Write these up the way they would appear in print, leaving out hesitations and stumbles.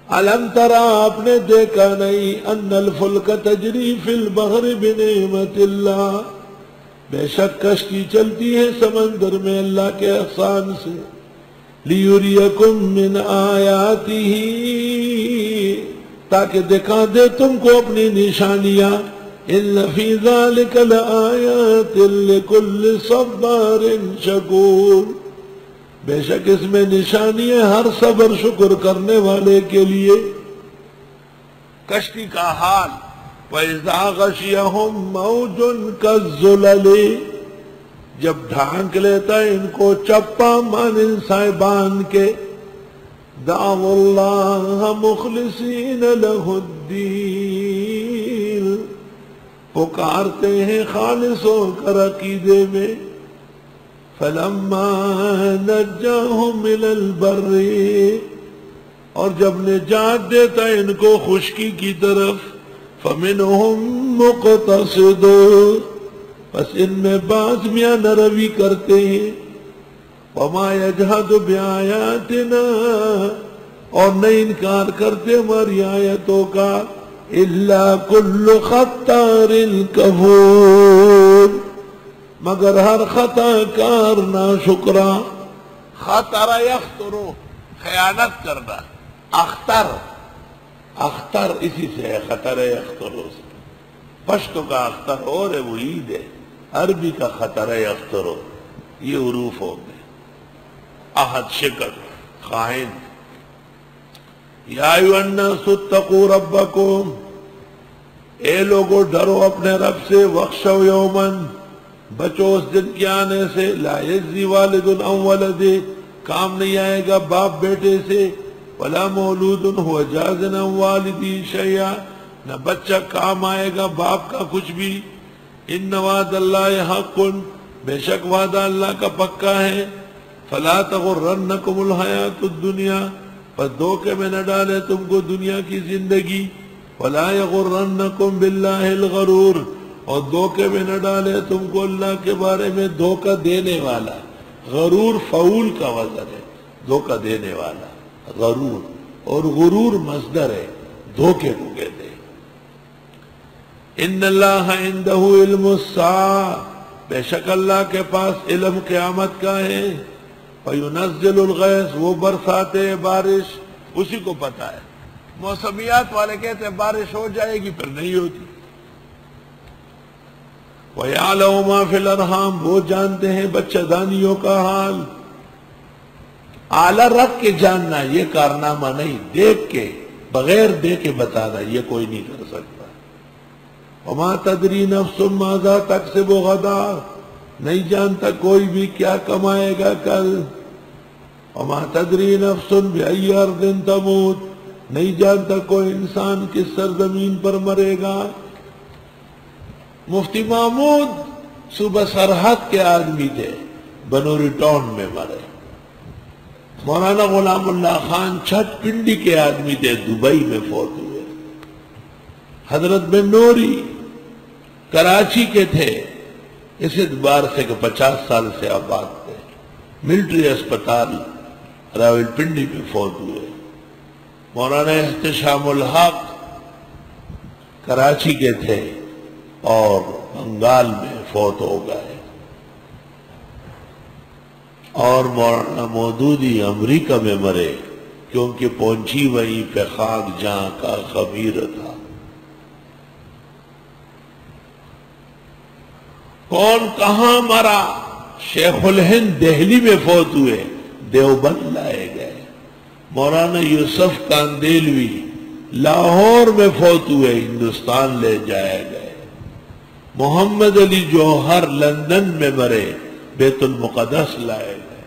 الم ترى آپ نے دیکھا نہیں ان الفلک تجری فی البحر بنعمت اللہ، بے شک کشتی چلتی ہے سمندر میں اللہ کے احسان سے، لیریکم من آیاتہ، تاکہ دکھا دے تم کو اپنی نشانیاں، ان فی ذلک لآیات لکل صبار شکور، بے شک اس میں نشانی ہے ہر صبر شکر کرنے والے کے لیے۔ کشتی کا حال وَإِذَا غَشِيَهُمْ مَوْجٌ كَالظُّلَلِ، جب ڈھانک لیتا ہے ان کو چپا مانند سائبان کے، دعوا اللہ مخلصین لہ الدین، پکارتے ہیں خالص ہو کر عقیدے میں، فلما نجاہم الی البر، اور جب نجات دیتا ہے ان کو خشکی کی طرف، فمنہم مقتصد، بس ان میں بعض میاں نروی کرتے ہیں، وما یجحد بآیاتنا، اور نہیں انکار کرتے ہماری آیتوں کا، الا کل خطار کفور، مگر ہر خطا کار ناشکرا۔ خطر یخطرو، خیانت کرنا، اختر اسی سے ہے، خطر یخطرو سے، پشتو کا اختر اور ہے وہ عید ہے، عربی کا خطر یخطرو، یہ حروف ہو گئے۔ احد شکر، خائن۔ یا ایھا الناس اتقوا ربکم، اے لوگو ڈرو اپنے رب سے، واخشوا یومن، بچو اس دن کے آنے سے، لا یجزی والد عن ولدہ، کام نہیں آئے گا باپ بیٹے سے، ولا مولود هو جاز عن والدہ شیئا، نہ بچہ کام آئے گا باپ کا کچھ بھی، ان وعد اللہ حق، بے شک وعدہ اللہ کا پکا ہے، فلا تغرنکم الحیات الدنیا، پس دھوکے میں نہ ڈالے تم کو دنیا کی زندگی، ولا یغرنکم باللہ الغرور، اور دھوکے میں نہ ڈالے تم کو اللہ کے بارے میں دھوکہ دینے والا۔ غرور فعول کا وزن ہے، دھوکہ دینے والا، غرور، اور غرور مصدر ہے، دھوکے کو کہتے ہیں۔ ان اللہ عندہ علم الساعہ، بے شک اللہ کے پاس علم قیامت کا ہے، فَيُنَزِّلُ الْغَيْثَ، وہ برساتے ہیں بارش، اسی کو پتا ہے۔ موسمیات والے کہتے ہیں بارش ہو جائے گی پھر نہیں ہوتی۔ وَيَعْلَمُ مَا فِي الْأَرْحَامِ، وہ جانتے ہیں بچہ دانیوں کا حال۔ اعلیٰ رکھ کے جاننا یہ کارنامہ نہیں، دیکھ کے، بغیر دیکھ کے بتانا یہ کوئی نہیں کر سکتا۔ وَمَا تَدْرِي نَفْسٌ مَاذَا تَكْسِبُ غَدًا، نہیں جانتا کوئی بھی کیا کمائے گا کل۔ وَمَا تَدْرِي نَفْسٌ بِأَيِّ أَرْضٍ تَمُوتُ، نہیں جانتا کوئی انسان کس سرزمین پر مرے گا۔ مفتی محمود صوبہ سرحد کے آدمی تھے، بنوری ٹاؤن میں مرے۔ مولانا غلام اللہ خان چھٹ پنڈی کے آدمی تھے، دبئی میں فوت ہوئے۔ حضرت بن نوری کراچی کے تھے، اس اعتبار سے کہ 50 سال سے آباد تھے، ملٹری اسپتال راول پنڈی میں فوت ہوئے۔ مولانا احتشام الحق کراچی کے تھے اور بنگال میں فوت ہو گئے، اور مولانا مودودی امریکہ میں مرے، کیونکہ پہنچی وہیں پہ خاک جہاں کا خمیر تھا۔ کون کہاں مرا؟ شیخ الہند دہلی میں فوت ہوئے، دیوبند لائے گئے۔ مولانا یوسف کاندیلوی لاہور میں فوت ہوئے، ہندوستان لے جائے گئے۔ محمد علی جوہر لندن میں مرے، بیت المقدس لائے گئے۔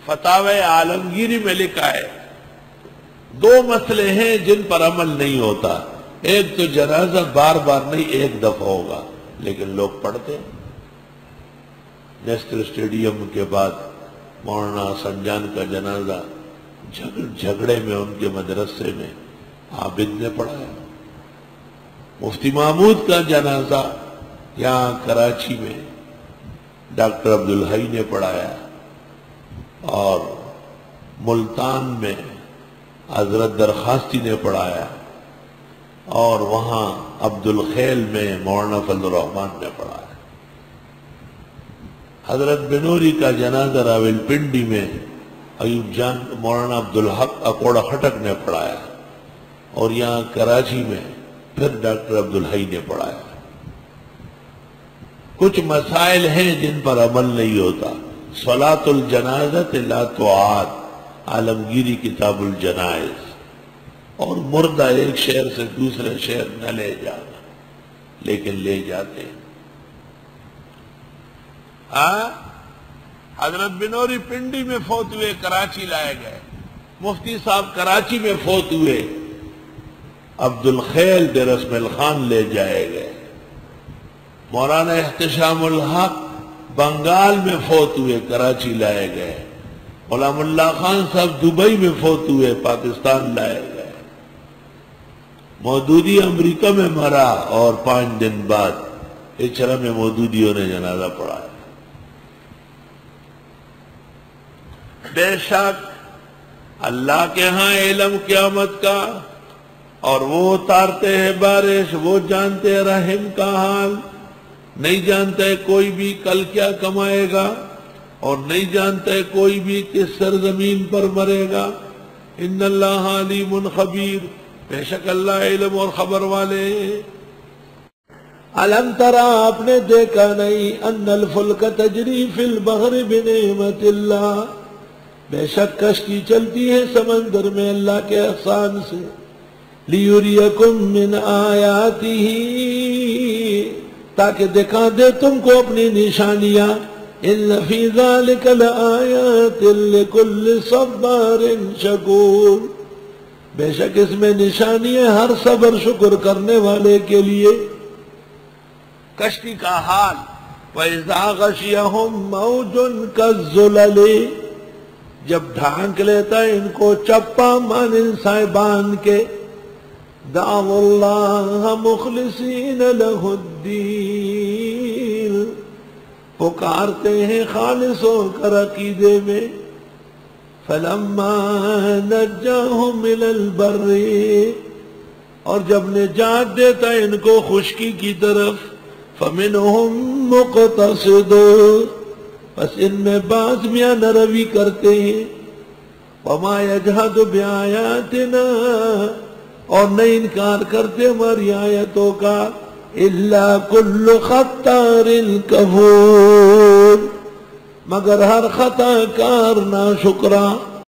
فتاوی عالمگیری میں لکھا ہے 2 مسئلے ہیں جن پر عمل نہیں ہوتا، ایک تو جنازہ بار بار نہیں ایک دفعہ ہوگا، لیکن لوگ پڑھتے ہیں۔ نیشنل اسٹیڈیم کے بعد مولانا سنجان کا جنازہ جھگڑے میں ان کے مدرسے میں عابد نے پڑھایا۔ مفتی محمود کا جنازہ یہاں کراچی میں ڈاکٹر عبدالحی نے پڑھایا، اور ملتان میں حضرت درخواستی نے پڑھایا، اور وہاں عبد الخیل میں مولانا فضل الرحمان نے پڑھایا۔ حضرت بنوری کا جنازہ راولپنڈی میں ایوب جان مولانا عبدالحق اکوڑا خٹک نے پڑھایا، اور یہاں کراچی میں پھر ڈاکٹر عبدالحی نے پڑھایا۔ کچھ مسائل ہیں جن پر عمل نہیں ہوتا۔ صلاۃ الجنازۃ لا تعاد، عالمگیری کتاب الجنائز، اور مردہ ایک شہر سے دوسرے شہر نہ لے جانا، لیکن لے جاتے ہیں۔ حضرت بنوری پنڈی میں فوت ہوئے، کراچی لائے گئے۔ مفتی صاحب کراچی میں فوت ہوئے، عبد الخیل بے رسم الخان لے جائے گئے۔ مولانا احتشام الحق بنگال میں فوت ہوئے، کراچی لائے گئے۔ غلام اللہ خان صاحب دبئی میں فوت ہوئے، پاکستان لائے گئے۔ مودودی امریکہ میں مرا، اور 5 دن بعد اچرا میں مودودیوں نے جنازہ پڑھایا۔ بے شک اللہ کے ہاں علم قیامت کا، اور وہ اتارتے ہیں بارش، وہ جانتے ہیں رحم کا حال۔ نہیں جانتا ہے کوئی بھی کل کیا کمائے گا، اور نہیں جانتا ہے کوئی بھی کس سرزمین پر مرے گا۔ ان اللہ علیم خبیر، بے شک اللہ علم اور خبر والے ہیں۔ علم ترا، آپ نے دیکھا نہیں، ان الفلک تجری فی البحر بنعمت اللہ، بے شک کشتی چلتی ہے سمندر میں اللہ کے احسان سے۔ لیریکم من آیاتہ، تاکہ دکھا دے تم کو اپنی نشانیاں۔ ان فی ذلک لآیات لکل صبار شکور، بے شک اس میں نشانی ہے ہر صبر شکر کرنے والے کے لیے۔ کشتی کا حال، وَإِذَا غَشِيَهُمْ مَوْجٌ كَالظُّلَلِ، جب ڈھانک لیتا ہے ان کو چپا مانند سائبان کے۔ دعوا اللہ مخلصین لہ الدین، پکارتے ہیں خالص ہو کر عقیدے میں۔ فلما نجاہم الی البر، اور جب نجات دیتا ہے ان کو خشکی کی طرف۔ فمنہم مقتصد، بس ان میں بعض میاں نروی کرتے ہیں۔ وما یجحد بآیاتنا، اور نہیں انکار کرتے ہماری آیتوں کا۔ الا کل خطار کفور، مگر ہر خطا کار ناشکرا۔